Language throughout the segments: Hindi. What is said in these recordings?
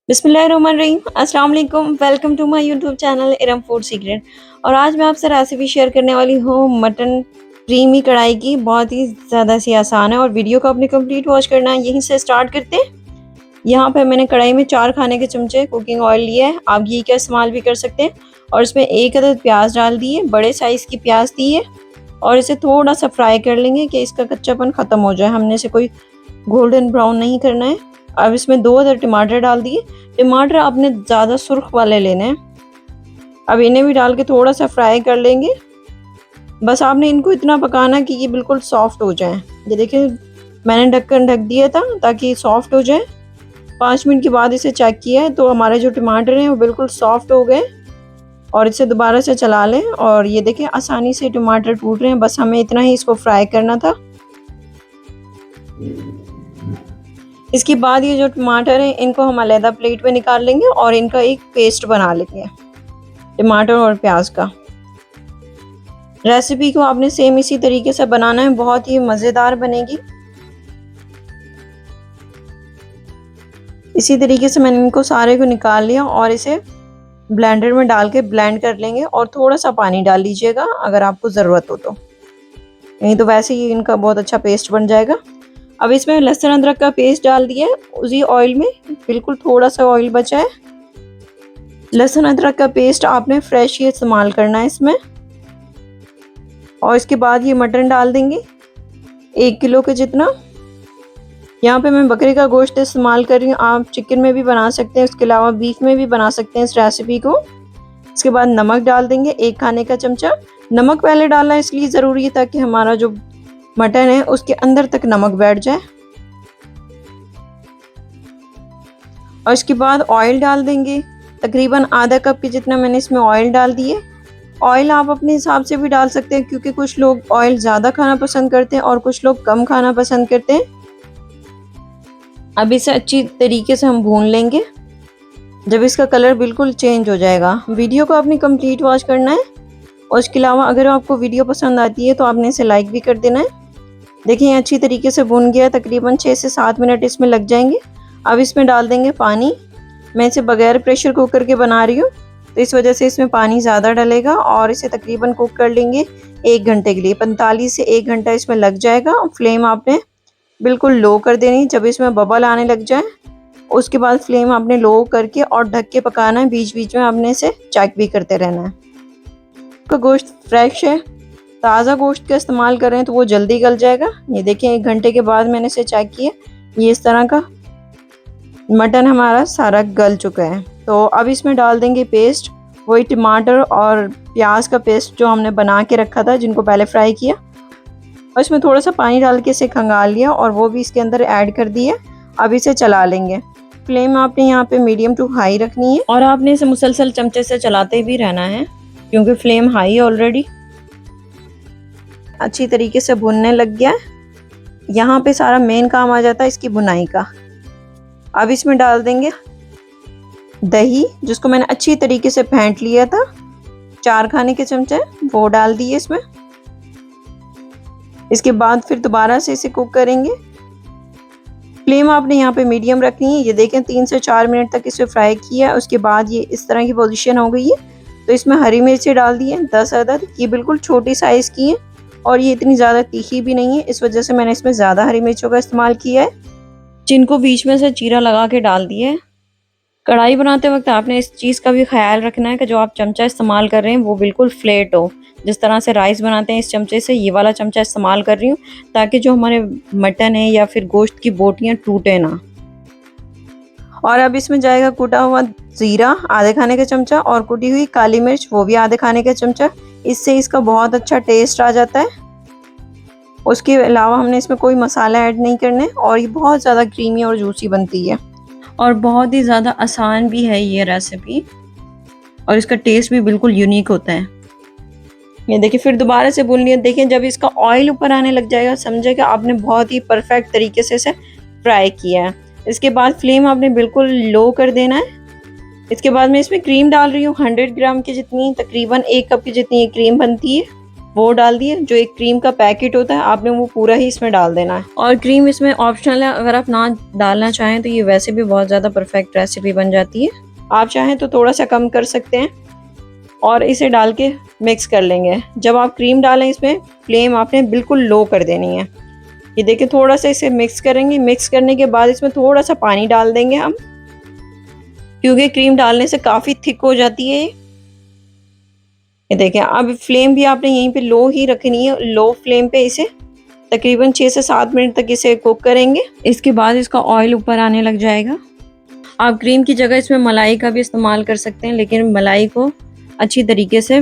बिस्मिल्लाहिर्रहमानिर्रहीम। अस्सलाम वालेकुम। Welcome to my YouTube channel Iram food secret. और आज मैं आपसे रेसिपी शेयर करने वाली हूँ मटन क्रीमी कढ़ाई की। बहुत ही ज़्यादा सी आसान है और वीडियो को अपने कंप्लीट वॉच करना है। यहीं से स्टार्ट करते हैं। यहाँ पे मैंने कढ़ाई में 4 खाने के चमचे कुकिंग ऑयल लिया है। आप घी का इस्तेमाल भी कर सकते हैं। और इसमें 1 अदद प्याज डाल दिए, बड़े साइज़ की प्याज दी है। और इसे थोड़ा सा फ्राई कर लेंगे कि इसका कच्चापन ख़त्म हो जाए। हमने इसे कोई गोल्डन ब्राउन नहीं करना है। अब इसमें 2 अदर टमाटर डाल दिए। टमाटर आपने ज़्यादा सुर्ख वाले लेने हैं। अब इन्हें भी डाल के थोड़ा सा फ्राई कर लेंगे। बस आपने इनको इतना पकाना कि ये बिल्कुल सॉफ्ट हो जाए। ये देखिए मैंने ढक्कन ढक दिया था ताकि सॉफ्ट हो जाए। 5 मिनट के बाद इसे चेक किया है तो हमारे जो टमाटर हैं वो बिल्कुल सॉफ्ट हो गए। और इसे दोबारा से चला लें और ये देखिए आसानी से टमाटर टूट रहे हैं। बस हमें इतना ही इसको फ्राई करना था। इसके बाद ये जो टमाटर हैं इनको हम अलग प्लेट में निकाल लेंगे और इनका एक पेस्ट बना लेंगे टमाटर और प्याज का। रेसिपी को आपने सेम इसी तरीके से बनाना है, बहुत ही मज़ेदार बनेगी। इसी तरीके से मैंने इनको सारे को निकाल लिया और इसे ब्लेंडर में डाल के ब्लेंड कर लेंगे। और थोड़ा सा पानी डाल लीजिएगा अगर आपको ज़रूरत हो तो, नहीं तो वैसे ही इनका बहुत अच्छा पेस्ट बन जाएगा। अब इसमें लहसुन अदरक का पेस्ट डाल दिया है उसी ऑयल में, बिल्कुल थोड़ा सा ऑयल बचा है। लहसुन अदरक का पेस्ट आपने फ्रेश ही इस्तेमाल करना है इसमें। और इसके बाद ये मटन डाल देंगे 1 किलो के जितना। यहाँ पे मैं बकरे का गोश्त इस्तेमाल कर रही हूँ, आप चिकन में भी बना सकते हैं, उसके अलावा बीफ में भी बना सकते हैं इस रेसिपी को। इसके बाद नमक डाल देंगे 1 खाने का चमचा। नमक पहले डालना इसलिए ज़रूरी है ताकि हमारा जो मटन है उसके अंदर तक नमक बैठ जाए। और इसके बाद ऑयल डाल देंगे, तकरीबन आधा कप के जितना मैंने इसमें ऑयल डाल दिए। ऑयल आप अपने हिसाब से भी डाल सकते हैं क्योंकि कुछ लोग ऑयल ज़्यादा खाना पसंद करते हैं और कुछ लोग कम खाना पसंद करते हैं। अब इसे अच्छी तरीके से हम भून लेंगे जब इसका कलर बिल्कुल चेंज हो जाएगा। वीडियो को आपने कंप्लीट वॉच करना है। और इसके अलावा अगर आपको वीडियो पसंद आती है तो आपने इसे लाइक भी कर देना है। देखिए अच्छी तरीके से भून गया, तकरीबन 6 से 7 मिनट इसमें लग जाएंगे। अब इसमें डाल देंगे पानी। मैं इसे बगैर प्रेशर कुकर के बना रही हूँ तो इस वजह से इसमें पानी ज़्यादा डलेगा। और इसे तकरीबन कुक कर लेंगे 1 घंटे के लिए। 45 से 1 घंटा इसमें लग जाएगा। फ्लेम आपने बिल्कुल लो कर देनी। जब इसमें बबल आने लग जाए उसके बाद फ्लेम आपने लो करके और ढक के पकाना है। बीच बीच में आपने इसे चेक भी करते रहना है। का गोश्त फ्रेश है, ताज़ा गोश्त का इस्तेमाल करें तो वो जल्दी गल जाएगा। ये देखें 1 घंटे के बाद मैंने इसे चेक किया, ये इस तरह का मटन हमारा सारा गल चुका है। तो अब इसमें डाल देंगे पेस्ट, वही टमाटर और प्याज का पेस्ट जो हमने बना के रखा था, जिनको पहले फ्राई किया। और इसमें थोड़ा सा पानी डाल के इसे खंगाल लिया और वो भी इसके अंदर ऐड कर दिया। अब इसे चला लेंगे। फ्लेम आपने यहाँ पे मीडियम टू हाई रखनी है और आपने इसे मुसलसल चमचे से चलाते भी रहना है क्योंकि फ्लेम हाई है ऑलरेडी। अच्छी तरीके से भुनने लग गया है। यहाँ पे सारा मेन काम आ जाता है इसकी भुनाई का। अब इसमें डाल देंगे दही, जिसको मैंने अच्छी तरीके से फेंट लिया था। 4 खाने के चमचे वो डाल दिए इसमें। इसके बाद फिर दोबारा से इसे कुक करेंगे। फ्लेम आपने यहाँ पे मीडियम रखनी है। ये देखें 3 से 4 मिनट तक इसे फ्राई किया। उसके बाद ये इस तरह की पोजीशन हो गई है। तो इसमें हरी मिर्ची डाल दी है 10 अदद। ये बिल्कुल छोटी साइज़ की है और ये इतनी ज़्यादा तीखी भी नहीं है, इस वजह से मैंने इसमें ज़्यादा हरी मिर्चों का इस्तेमाल किया है, जिनको बीच में से चीरा लगा के डाल दिया है। कढ़ाई बनाते वक्त आपने इस चीज़ का भी ख्याल रखना है कि जो आप चमचा इस्तेमाल कर रहे हैं वो बिल्कुल फ्लैट हो। जिस तरह से राइस बनाते हैं इस चमचे से, ये वाला चमचा इस्तेमाल कर रही हूँ ताकि जो हमारे मटन है या फिर गोश्त की बोटियाँ टूटे ना। और अब इसमें जाएगा कूटा हुआ ज़ीरा आधे खाने का चमचा और कुटी हुई काली मिर्च वो भी आधे खाने का चमचा। इससे इसका बहुत अच्छा टेस्ट आ जाता है। उसके अलावा हमने इसमें कोई मसाला ऐड नहीं करने और ये बहुत ज़्यादा क्रीमी और जूसी बनती है और बहुत ही ज़्यादा आसान भी है ये रेसिपी। और इसका टेस्ट भी बिल्कुल यूनिक होता है। ये देखिए फिर दोबारा से भून लिया। देखें जब इसका ऑयल ऊपर आने लग जाएगा समझे कि आपने बहुत ही परफेक्ट तरीके से इसे फ्राई किया है। इसके बाद फ्लेम आपने बिल्कुल लो कर देना है। इसके बाद मैं इसमें क्रीम डाल रही हूँ 100 ग्राम की जितनी, तकरीबन 1 कप की जितनी क्रीम बनती है। वो डाल दिए। जो एक क्रीम का पैकेट होता है आपने वो पूरा ही इसमें डाल देना है। और क्रीम इसमें ऑप्शनल है, अगर आप ना डालना चाहें तो ये वैसे भी बहुत ज़्यादा परफेक्ट रेसिपी बन जाती है। आप चाहें तो थोड़ा सा कम कर सकते हैं और इसे डाल के मिक्स कर लेंगे। जब आप क्रीम डालें इसमें फ्लेम आपने बिल्कुल लो कर देनी है। ये देखिए थोड़ा सा इसे मिक्स करेंगे। मिक्स करने के बाद इसमें थोड़ा सा पानी डाल देंगे हम, क्योंकि क्रीम डालने से काफ़ी थिक हो जाती है। ये देखिए अब फ्लेम भी आपने यहीं पे लो ही रखनी है। लो फ्लेम पे इसे तकरीबन 6 से 7 मिनट तक इसे कुक करेंगे। इसके बाद इसका ऑयल ऊपर आने लग जाएगा। आप क्रीम की जगह इसमें मलाई का भी इस्तेमाल कर सकते हैं, लेकिन मलाई को अच्छी तरीके से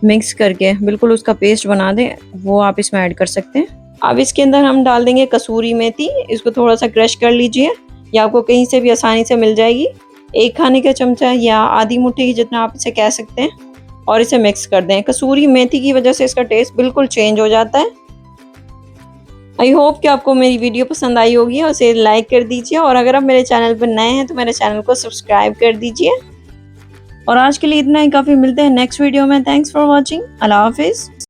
मिक्स करके बिल्कुल उसका पेस्ट बना दें, वो आप इसमें ऐड कर सकते हैं। अब इसके अंदर हम डाल देंगे कसूरी मेथी। इसको थोड़ा सा क्रश कर लीजिए, या आपको कहीं से भी आसानी से मिल जाएगी। 1 खाने का चमचा या आधी मुट्ठी जितना आप इसे कह सकते हैं, और इसे मिक्स कर दें। कसूरी मेथी की वजह से इसका टेस्ट बिल्कुल चेंज हो जाता है। आई होप कि आपको मेरी वीडियो पसंद आई होगी और इसे लाइक कर दीजिए, और अगर आप मेरे चैनल पर नए हैं तो मेरे चैनल को सब्सक्राइब कर दीजिए। और आज के लिए इतना ही काफ़ी। मिलते हैं नेक्स्ट वीडियो में। Thanks for watching. अल्लाह हाफिज़।